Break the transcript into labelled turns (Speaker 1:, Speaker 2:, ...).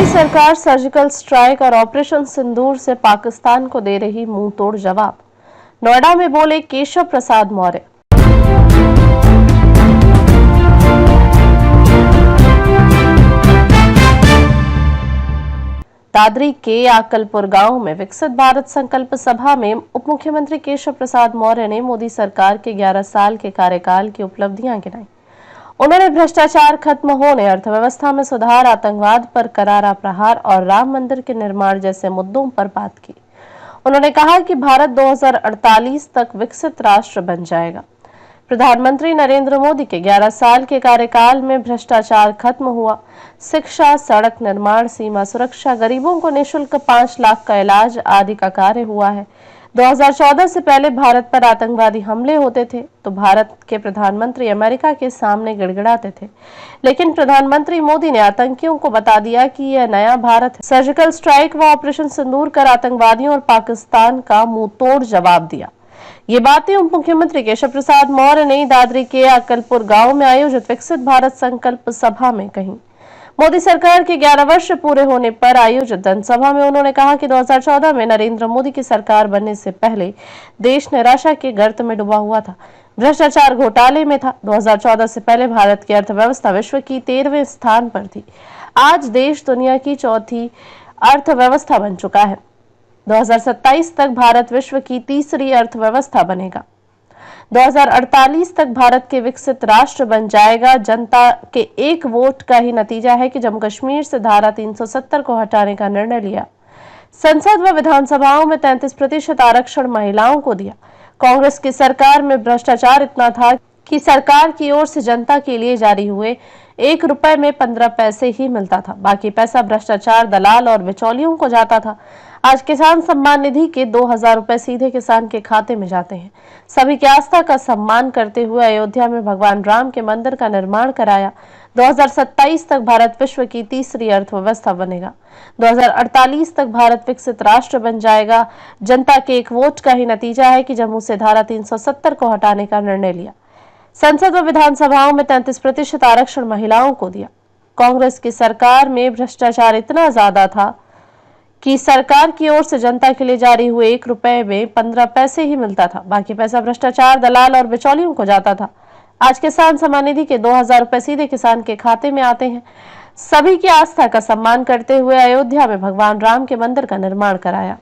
Speaker 1: मोदी सरकार surgical strike और operation सिंदूर से पाकिस्तान को दे रही मुंह तोड़ जवाब। नोएडा में बोले केशव प्रसाद मौर्य। दादरी के आकलपुर गांव में विकसित भारत संकल्प सभा में उप मुख्यमंत्री केशव प्रसाद मौर्य ने मोदी सरकार के 11 साल के कार्यकाल की उपलब्धियां गिनाई। उन्होंने भ्रष्टाचार खत्म होने, अर्थव्यवस्था में सुधार, आतंकवाद पर करारा प्रहार और राम मंदिर के निर्माण जैसे मुद्दों पर बात की। उन्होंने कहा कि भारत 2048 तक विकसित राष्ट्र बन जाएगा। प्रधानमंत्री नरेंद्र मोदी के 11 साल के कार्यकाल में भ्रष्टाचार खत्म हुआ, शिक्षा, सड़क निर्माण, सीमा सुरक्षा, गरीबों को निःशुल्क 5 लाख का इलाज आदि का कार्य हुआ है। 2014 से पहले भारत पर आतंकवादी हमले होते थे तो भारत के प्रधानमंत्री अमेरिका के सामने गिड़गिड़ाते थे, लेकिन प्रधानमंत्री मोदी ने आतंकियों को बता दिया कि यह नया भारत है। सर्जिकल स्ट्राइक व ऑपरेशन सिंदूर कर आतंकवादियों और पाकिस्तान का मुंह तोड़ जवाब दिया। ये बातें उप मुख्यमंत्री केशव प्रसाद मौर्य ने दादरी के अकलपुर गांव में आयोजित विकसित भारत संकल्प सभा में कही। मोदी सरकार के 11 वर्ष पूरे होने पर आयोजित जनसभा में उन्होंने कहा कि 2014 में नरेंद्र मोदी की सरकार बनने से पहले देश निराशा के गर्त में डूबा हुआ था, भ्रष्टाचार घोटाले में था। 2014 से पहले भारत की अर्थव्यवस्था विश्व की 13वें स्थान पर थी। आज देश दुनिया की 4थी अर्थव्यवस्था बन चुका है। 2027 तक भारत विश्व की 3री अर्थव्यवस्था बनेगा। 2048 तक भारत के विकसित राष्ट्र बन जाएगा। जनता के एक वोट का ही नतीजा है कि जम्मू कश्मीर से धारा 370 को हटाने का निर्णय लिया। संसद व विधानसभाओं में 33% आरक्षण महिलाओं को दिया। कांग्रेस की सरकार में भ्रष्टाचार इतना था कि सरकार की ओर से जनता के लिए जारी हुए 1 रुपए में 15 पैसे ही मिलता था, बाकी पैसा भ्रष्टाचार, दलाल और बिचौलियों को जाता था। आज किसान सम्मान निधि के 2000 रुपए सीधे किसान के खाते में जाते हैं। सभी की आस्था का सम्मान करते हुए अयोध्या में भगवान राम के मंदिर का निर्माण कराया। 2027 तक भारत विश्व की 3री अर्थव्यवस्था बनेगा। 2048 तक भारत विकसित राष्ट्र बन जाएगा। जनता के एक वोट का ही नतीजा है कि जम्मू से धारा 370 को हटाने का निर्णय लिया। संसद व विधानसभाओं में 33% आरक्षण महिलाओं को दिया। कांग्रेस की सरकार में भ्रष्टाचार इतना ज्यादा था कि सरकार की ओर से जनता के लिए जारी हुए 1 रुपए में 15 पैसे ही मिलता था, बाकी पैसा भ्रष्टाचार, दलाल और बिचौलियों को जाता था। आज किसान सम्मान निधि के 2000 रुपए सीधे किसान के खाते में आते हैं। सभी की आस्था का सम्मान करते हुए अयोध्या में भगवान राम के मंदिर का निर्माण कराया।